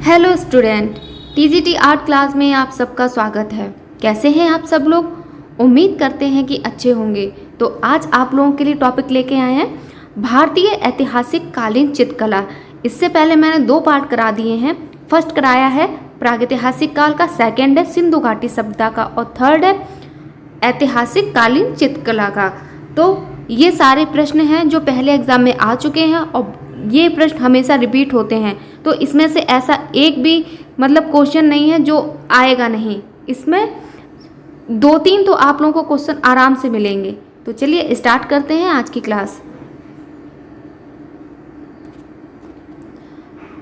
Hello student, TGT art class में आप सबका स्वागत है। कैसे हैं आप सब लोग? उम्मीद करते हैं कि अच्छे होंगे। तो आज आप लोगों के लिए टॉपिक लेके आए हैं भारतीय ऐतिहासिक कालीन चित्रकला। इससे पहले मैंने 2 पार्ट करा दिए हैं। फर्स्ट कराया है प्रागैतिहासिक काल का, सेकेंड है सिंधु घाटी सभ्यता का और थर्ड है ऐतिहासिक कालीन चित्रकला का। तो ये सारे प्रश्न हैं जो पहले एग्जाम में आ चुके हैं और ये प्रश्न हमेशा रिपीट होते हैं। तो इसमें से ऐसा एक भी क्वेश्चन नहीं है जो आएगा नहीं। इसमें 2-3 तो आप लोगों को क्वेश्चन आराम से मिलेंगे। तो चलिए स्टार्ट करते हैं आज की क्लास।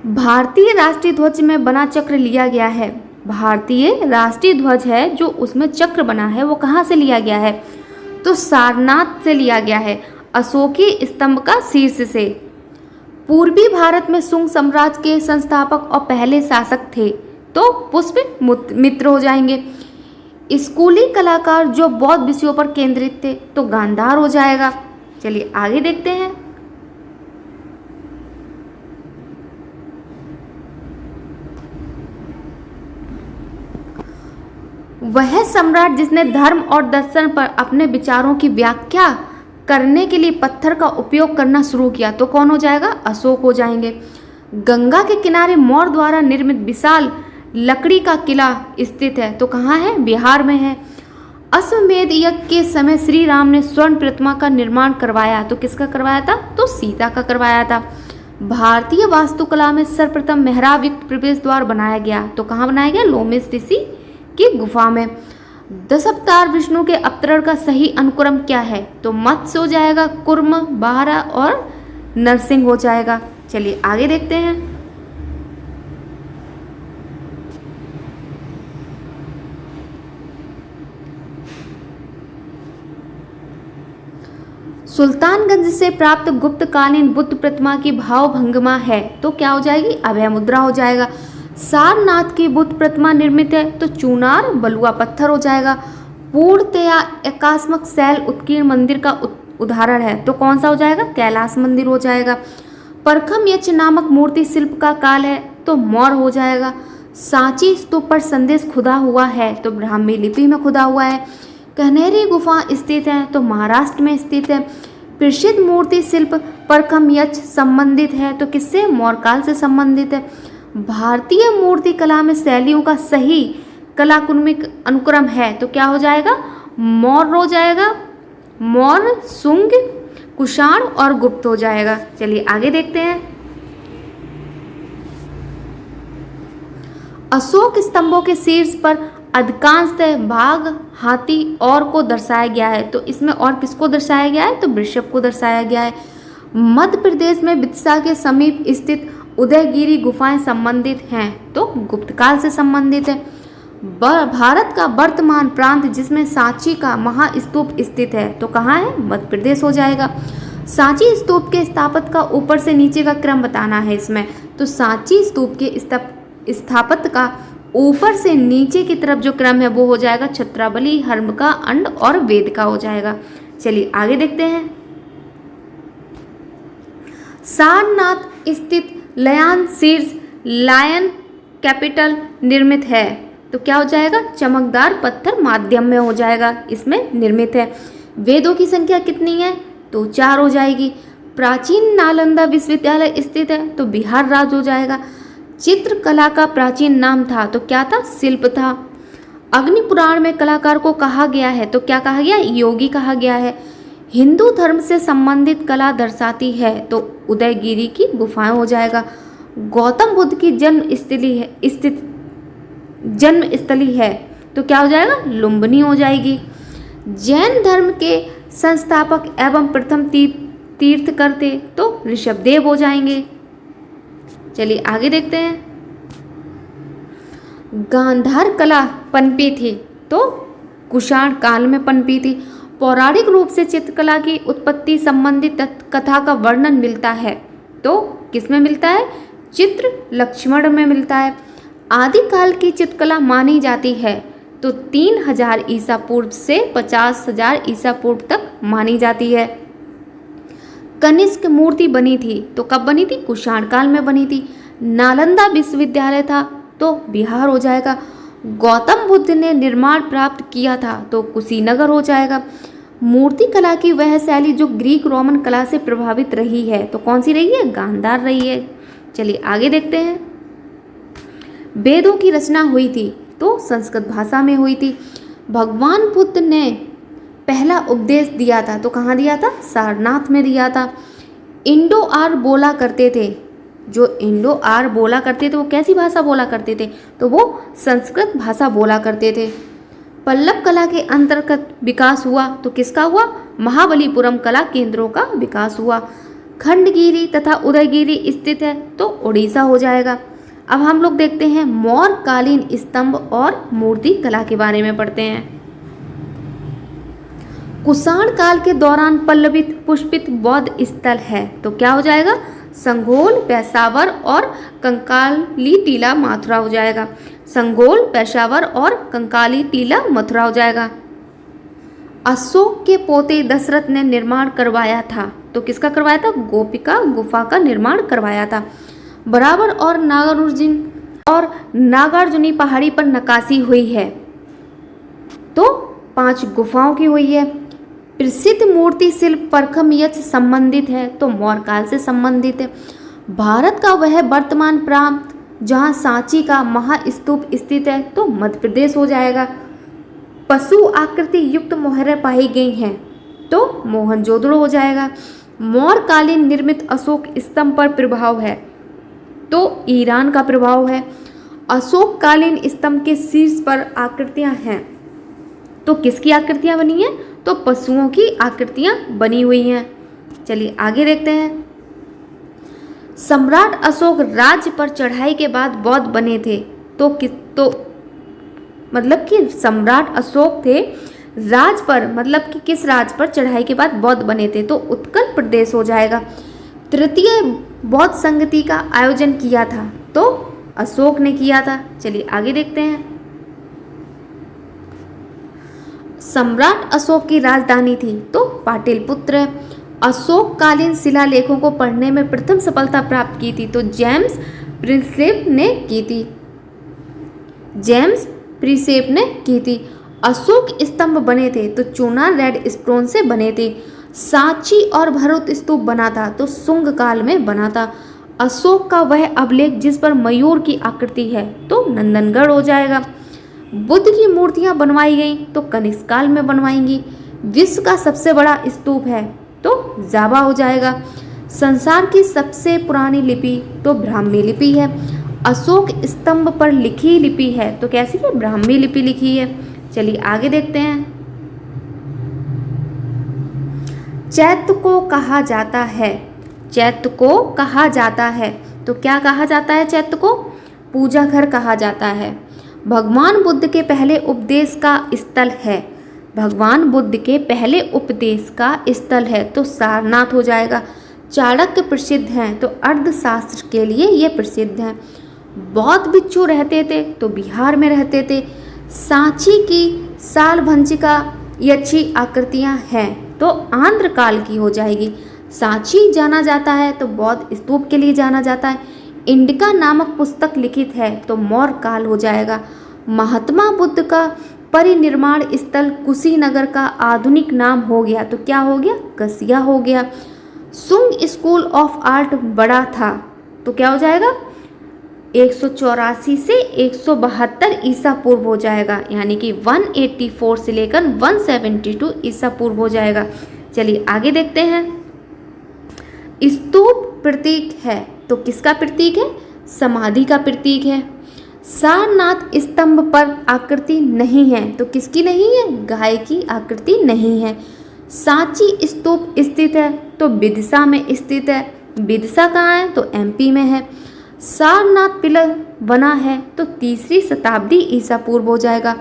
भारतीय राष्ट्रीय ध्वज में बना चक्र लिया गया है। भारतीय राष्ट्रीय ध्वज है जो उसमें चक्र बना है वो कहाँ से लिया गया है? तो सारनाथ से लिया गया है, अशोकीय स्तंभ का शीर्ष से। पूर्वी भारत में शुंग साम्राज्य के संस्थापक और पहले शासक थे तो पुष्यमित्र हो जाएंगे। स्कूली कलाकार जो बौद्ध विषयों पर केंद्रित थे तो गांधार हो जाएगा। चलिए आगे देखते हैं। वह सम्राट जिसने धर्म और दर्शन पर अपने विचारों की व्याख्या करने के लिए पत्थर का उपयोग करना शुरू किया तो कौन हो जाएगा? अशोक हो जाएंगे। गंगा के किनारे मौर्य द्वारा निर्मित विशाल लकड़ी का किला स्थित है तो कहाँ है? बिहार में है। अश्वमेध यज्ञ के समय श्री राम ने स्वर्ण प्रतिमा का निर्माण करवाया तो किसका करवाया था? तो सीता का करवाया था। भारतीय वास्तुकला में सर्वप्रथम मेहराब युक्त प्रवेश द्वार बनाया गया तो कहाँ बनाया गया? लोमेश ऋषि की गुफा में। दशावतार विष्णु के अवतरण का सही अनुक्रम क्या है? तो मत्स्य हो जाएगा, कुर्म, बारह और नरसिंह हो जाएगा। चलिए आगे देखते हैं। सुल्तानगंज से प्राप्त गुप्तकालीन बुद्ध प्रतिमा की भावभंगिमा है तो क्या हो जाएगी? अभय मुद्रा हो जाएगा। सारनाथ की बुद्ध प्रतिमा निर्मित है तो चूनार बलुआ पत्थर हो जाएगा। पूर्णतया एकात्मक शैल उत्कीर्ण मंदिर का उदाहरण है तो कौन सा हो जाएगा? कैलाश मंदिर हो जाएगा। परखम यक्ष नामक मूर्ति शिल्प का काल है तो मौर्य हो जाएगा। सांची स्तूप पर संदेश खुदा हुआ है तो ब्राह्मी लिपि में खुदा हुआ है। कन्हेरी गुफा स्थित है तो महाराष्ट्र में स्थित है। प्रसिद्ध मूर्ति शिल्प परखम यक्ष संबंधित है तो किससे? मौर्य काल से संबंधित है। भारतीय मूर्ति कला में शैलियों का सही कलाकुर्मिक अनुक्रम है तो क्या हो जाएगा? मौर्य हो जाएगा। मौर्य, शुंग, कुषाण और गुप्त हो जाएगा। चलिए आगे देखते हैं। अशोक स्तंभों के शीर्ष पर अधिकांशतः बाघ, हाथी और को दर्शाया गया है तो इसमें और किसको दर्शाया गया है? तो वृषभ को दर्शाया गया है। मध्य प्रदेश में विदिशा के समीप स्थित उदयगिरी गुफाएं संबंधित हैं तो गुप्त काल से संबंधित है। भारत का वर्तमान प्रांत जिसमें सांची का महास्तूप स्थित है तो कहाँ है? मध्य प्रदेश हो जाएगा। सांची स्तूप के स्थापत्य का ऊपर से नीचे का क्रम बताना है इसमें। तो सांची स्तूप के स्थापत्य का ऊपर से नीचे की तरफ जो क्रम है वो हो जाएगा छत्रावली, हर्मका, अंड और वेद का हो जाएगा। चलिए आगे देखते हैं। सारनाथ स्थित लयान शीर्ष लायन कैपिटल निर्मित है तो क्या हो जाएगा? चमकदार पत्थर माध्यम में हो जाएगा, इसमें निर्मित है। वेदों की संख्या कितनी है? तो 4 हो जाएगी। प्राचीन नालंदा विश्वविद्यालय स्थित है तो बिहार राज्य हो जाएगा। चित्रकला का प्राचीन नाम था तो क्या था? शिल्प था। अग्नि पुराण में कलाकार को कहा गया है तो क्या कहा गया? योगी कहा गया है। हिंदू धर्म से संबंधित कला दर्शाती है तो उदयगिरी की गुफाएं हो जाएगा। गौतम बुद्ध की जन्म स्थली है तो क्या हो जाएगा? लुम्बिनी हो जाएगी। जैन धर्म के संस्थापक एवं प्रथम तीर्थकर थे तो ऋषभदेव हो जाएंगे। चलिए आगे देखते हैं। गांधार कला पनपी थी तो कुषाण काल में पनपी थी। पौराणिक रूप से चित्रकला की उत्पत्ति संबंधित कथा का वर्णन मिलता है तो किसमें मिलता है? चित्र लक्ष्मण में मिलता है। आदिकाल की चित्रकला मानी जाती है तो 3000 ईसा पूर्व से 50,000 ईसा पूर्व तक मानी जाती है। कनिष्क मूर्ति बनी थी तो कब बनी थी? कुषाण काल में बनी थी। नालंदा विश्वविद्यालय था तो बिहार हो जाएगा। गौतम बुद्ध ने निर्माण प्राप्त किया था तो कुशीनगर हो जाएगा। मूर्ति कला की वह शैली जो ग्रीक रोमन कला से प्रभावित रही है तो कौन सी रही है? गांधार रही है। चलिए आगे देखते हैं। वेदों की रचना हुई थी तो संस्कृत भाषा में हुई थी। भगवान बुद्ध ने पहला उपदेश दिया था तो कहाँ दिया था? सारनाथ में दिया था। इंडो आर बोला करते थे, जो इंडो आर बोला करते थे वो कैसी भाषा बोला करते थे? तो वो संस्कृत भाषा बोला करते थे। पल्लव कला के अंतर्गत विकास हुआ तो किसका हुआ? महाबलीपुरम कला केंद्रों का विकास हुआ। खंडगिरी तथा उदयगिरी स्थित है तो उड़ीसा हो जाएगा। अब हम लोग देखते हैं मौर्यकालीन स्तंभ और मूर्ति कला के बारे में पढ़ते हैं। कुषाण काल के दौरान पल्लवित पुष्पित बौद्ध स्थल है तो क्या हो जाएगा? संघोल, पेशावर और कंकाली टीला मथुरा हो जाएगा। संघोल, पेशावर और कंकाली टीला मथुरा हो जाएगा। अशोक के पोते दशरथ ने निर्माण करवाया था तो किसका करवाया था? गोपिका गुफा का निर्माण करवाया था। बराबर और नागार्जुनी पहाड़ी पर नक्काशी हुई है तो 5 गुफाओं की हुई है। प्रसिद्ध मूर्ति शिल्प परखम से संबंधित है तो मौर्य काल से संबंधित है। भारत का वह वर्तमान प्रांत जहाँ सांची का महास्तूप स्थित है तो मध्य प्रदेश हो जाएगा। पशु आकृति युक्त मोहरें पाई गई हैं तो मोहनजोदड़ो हो जाएगा। मौर्यकालीन निर्मित अशोक स्तंभ पर प्रभाव है तो ईरान का प्रभाव है। अशोक कालीन स्तंभ के शीर्ष पर आकृतियां हैं तो किसकी आकृतियां बनी हैं? तो पशुओं की आकृतियां बनी हुई हैं। चलिए आगे देखते हैं। सम्राट अशोक राज्य पर चढ़ाई के बाद बौद्ध बने थे तो मतलब कि सम्राट अशोक थे राज पर, मतलब कि किस राज पर चढ़ाई के बाद बौद्ध बने थे तो उत्कल प्रदेश हो जाएगा। तृतीय बौद्ध संगति का आयोजन किया था तो अशोक ने किया था। चलिए आगे देखते हैं। सम्राट अशोक की राजधानी थी तो पाटलिपुत्र। अशोक कालीन शिलालेखों को पढ़ने में प्रथम सफलता प्राप्त की थी तो जेम्स प्रिंसेप ने की थी। जेम्स प्रिंसेप ने की थी। अशोक स्तंभ बने थे तो चूना रेड स्टोन से बने थे। सांची और भरूच स्तूप बना था तो शुंग काल में बना था। अशोक का वह अभिलेख जिस पर मयूर की आकृति है तो नंदनगढ़ हो जाएगा। बुद्ध की मूर्तियां बनवाई गई तो कनिष्क काल में बनवाएंगी। विश्व का सबसे बड़ा स्तूप है तो जावा हो जाएगा। संसार की सबसे पुरानी लिपि तो ब्राह्मी लिपि है। अशोक स्तंभ पर लिखी लिपि है तो कैसी है? ब्राह्मी लिपि लिखी है। चलिए आगे देखते हैं। चैत्य को कहा जाता है, चैत्य को कहा जाता है तो क्या कहा जाता है? चैत्य को पूजा घर कहा जाता है। भगवान बुद्ध के पहले उपदेश का स्थल है। भगवान बुद्ध के पहले उपदेश का स्थल है तो सारनाथ हो जाएगा। चाणक्य प्रसिद्ध हैं तो अर्थशास्त्र के लिए ये प्रसिद्ध हैं। बौद्ध भिक्षु रहते थे तो बिहार में रहते थे। सांची की सालभंजिका अच्छी आकृतियां हैं तो आंध्र काल की हो जाएगी। सांची जाना जाता है तो बौद्ध स्तूप के लिए जाना जाता है। इंडिका नामक पुस्तक लिखित है तो मौर्य काल हो जाएगा। महात्मा बुद्ध का परिनिर्माण स्थल कुशीनगर का आधुनिक नाम हो गया तो क्या हो गया? कसिया हो गया। सुंग स्कूल ऑफ आर्ट बड़ा था तो क्या हो जाएगा? 184 से 172 ईसा पूर्व हो जाएगा, यानी कि 184 से लेकर 172 ईसा पूर्व हो जाएगा। चलिए आगे देखते हैं। स्तूप प्रतीक है तो किसका प्रतीक है? समाधि का प्रतीक है। सारनाथ स्तंभ पर आकृति नहीं है तो किसकी नहीं है? गाय की आकृति नहीं है। सांची स्तूप स्थित है तो विदिशा में स्थित है। विदिशा कहाँ है? तो एमपी में है। सारनाथ पिलर बना है तो 3री शताब्दी ईसा पूर्व हो जाएगा।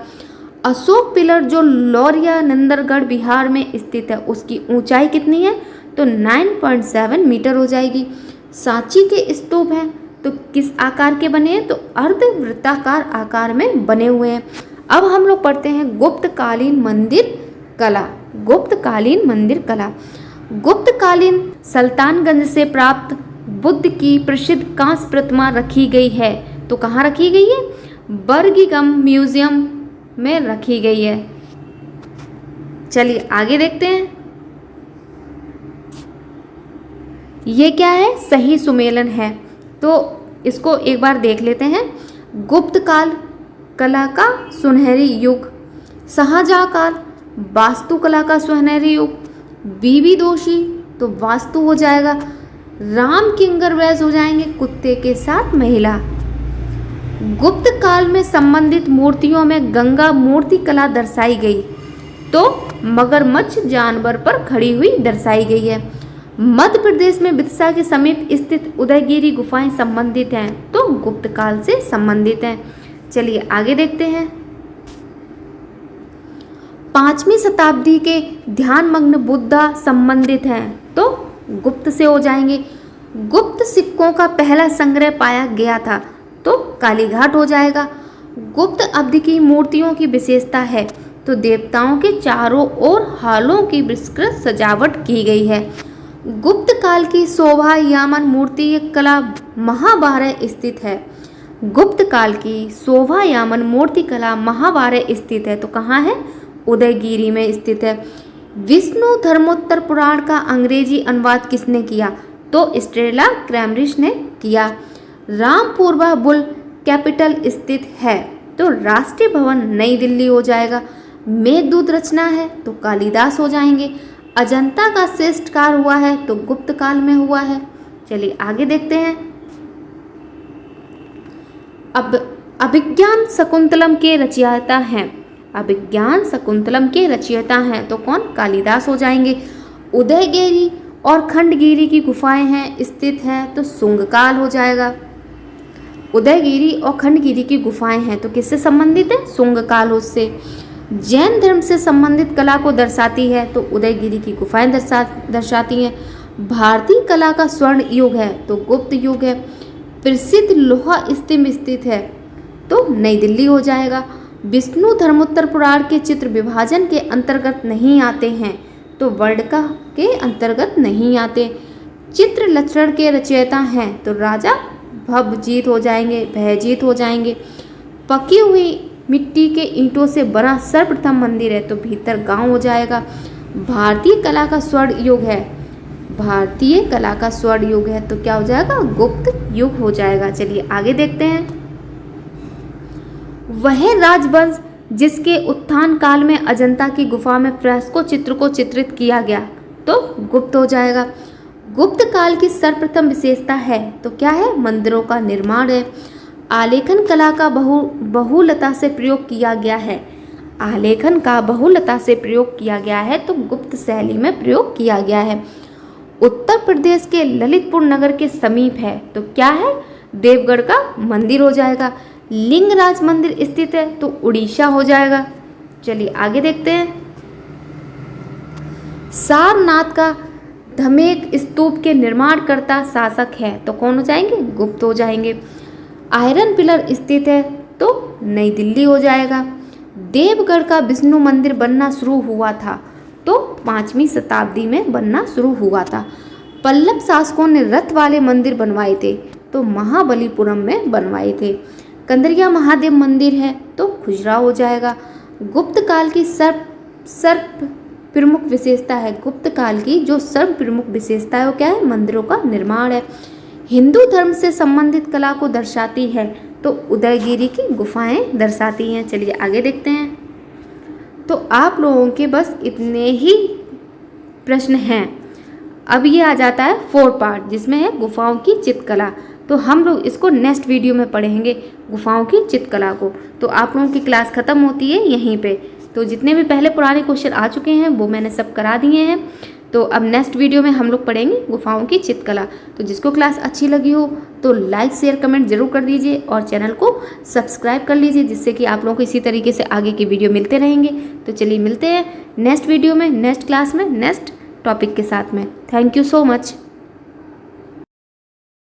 अशोक पिलर जो लौरिया नंदरगढ़ बिहार में स्थित है उसकी ऊंचाई कितनी है? तो 9.7 मीटर हो जाएगी। सांची के स्तूप हैं तो किस आकार के बने हैं? तो अर्धवृत्ताकार आकार में बने हुए हैं। अब हम लोग पढ़ते हैं गुप्तकालीन मंदिर कला। गुप्तकालीन मंदिर कला गुप्तकालीन सुल्तानगंज से प्राप्त बुद्ध की प्रसिद्ध कांस्य प्रतिमा रखी गई है? तो कहाँ रखी गई है? बर्मिंघम म्यूजियम में रखी गई है। चलिए आगे देखते हैं। ये क्या है? सही सुमेलन है। तो इसको एक बार देख लेते हैं। गुप्त काल कला का सुनहरी युग, शाहजहां काल वास्तुकला का सुनहरी युग, बीबी दोषी तो वास्तु हो जाएगा, राम किंकर वैस हो जाएंगे कुत्ते के साथ महिला। गुप्त काल में संबंधित मूर्तियों में गंगा मूर्ति कला दर्शाई गई, तो मगरमच्छ जानवर पर खड़ी हुई दर्शाई गई है। मध्य प्रदेश में बिदसा के समीप स्थित उदयगिरी गुफाएं संबंधित हैं, तो गुप्त काल से संबंधित हैं। चलिए आगे देखते हैं। 5वीं शताब्दी के ध्यानमग्न बुद्धा संबंधित हैं, तो गुप्त से हो जाएंगे। गुप्त सिक्कों का पहला संग्रह पाया गया था, तो कालीघाट हो जाएगा। गुप्त अवधि की मूर्तियों की विशेषता है, तो देवताओं के चारों ओर हालों की विस्तृत सजावट की गई है। गुप्त काल की शोभायमान मूर्ति कला महाभारत स्थित है। गुप्त काल की शोभायमान मूर्ति कला महाभारत स्थित है, तो कहाँ है? उदयगिरी में स्थित है। विष्णु धर्मोत्तर पुराण का अंग्रेजी अनुवाद किसने किया? तो स्टेला क्रैमरिश ने किया। रामपुरवा बुल कैपिटल स्थित है, तो राष्ट्रीय भवन नई दिल्ली हो जाएगा। मेघदूत रचना है, तो कालिदास हो जाएंगे। अजंता का श्रेष्ठ कार्य हुआ है, तो गुप्त काल में हुआ है। चलिए आगे देखते हैं। अब अभिज्ञान शकुंतलम के रचयिता हैं। अभिज्ञान शकुंतलम के रचयिता हैं, तो कौन? कालिदास हो जाएंगे। उदयगिरी और खंडगिरी की गुफाएं हैं स्थित हैं, तो शुंगकाल हो जाएगा। उदयगिरी और खंडगिरी की गुफाएं हैं, तो किससे संबंधित है? शुंगकाल उससे। जैन धर्म से संबंधित कला को दर्शाती है, तो उदयगिरी की गुफाएं दर्शाती हैं। भारतीय कला का स्वर्ण युग है, तो गुप्त युग है। प्रसिद्ध लोहा स्तंभ स्थित है, तो नई दिल्ली हो जाएगा। विष्णु धर्मोत्तर पुराण के चित्र विभाजन के अंतर्गत नहीं आते हैं, तो वर्णका के अंतर्गत नहीं आते। चित्र लक्षण के रचयिता हैं, तो राजा भवजीत हो जाएंगे, भयजीत हो जाएंगे। पकी हुई मिट्टी के ईंटों से बना सर्वप्रथम मंदिर है, तो भीतर गांव हो जाएगा। भारतीय कला का स्वर्ण युग है। भारतीय कला का स्वर्ण युग है, तो क्या हो जाएगा? गुप्त युग हो जाएगा। चलिए आगे देखते हैं। वह राजवंश जिसके उत्थान काल में अजंता की गुफा में फ्रेस्को चित्र को चित्रित किया गया, तो गुप्त हो जाएगा। गुप्त काल की सर्वप्रथम विशेषता है, तो क्या है? मंदिरों का निर्माण है। आलेखन कला का बहुलता से प्रयोग किया गया है। आलेखन का बहुलता से प्रयोग किया गया है, तो गुप्त शैली में प्रयोग किया गया है। उत्तर प्रदेश के ललितपुर नगर के समीप है, तो क्या है? देवगढ़ का मंदिर हो जाएगा। लिंगराज मंदिर स्थित है, तो उड़ीसा हो जाएगा। चलिए आगे देखते हैं। सारनाथ का धमेक स्तूप के निर्माणकर्ता शासक है, तो कौन हो जाएंगे? गुप्त हो जाएंगे। आयरन पिलर स्थित है, तो नई दिल्ली हो जाएगा। देवगढ़ का विष्णु मंदिर बनना शुरू हुआ था, तो 5वीं शताब्दी में बनना शुरू हुआ था। पल्लव शासकों ने रथ वाले मंदिर बनवाए थे, तो महाबलीपुरम में बनवाए थे। कंदरिया महादेव मंदिर है, तो खुजराहो हो जाएगा। गुप्त काल की सर्व प्रमुख विशेषता है। गुप्त काल की जो सर्व प्रमुख विशेषता है वो क्या है? मंदिरों का निर्माण है। हिंदू धर्म से संबंधित कला को दर्शाती है, तो उदयगिरी की गुफाएं दर्शाती हैं। चलिए आगे देखते हैं। तो आप लोगों के बस इतने ही प्रश्न हैं। अब ये आ जाता है 4 पार्ट, जिसमें है गुफाओं की चित्रकला। तो हम लोग इसको नेक्स्ट वीडियो में पढ़ेंगे, गुफाओं की चित्रकला को। तो आप लोगों की क्लास ख़त्म होती है यहीं पे। तो जितने भी पहले पुराने क्वेश्चन आ चुके हैं वो मैंने सब करा दिए हैं। तो अब नेक्स्ट वीडियो में हम लोग पढ़ेंगे गुफाओं की चित्रकला। तो जिसको क्लास अच्छी लगी हो तो लाइक शेयर कमेंट जरूर कर दीजिए और चैनल को सब्सक्राइब कर लीजिए, जिससे कि आप लोगों को इसी तरीके से आगे की वीडियो मिलते रहेंगे। तो चलिए मिलते हैं नेक्स्ट वीडियो में, नेक्स्ट क्लास में, नेक्स्ट टॉपिक के साथ में। Thank you so much.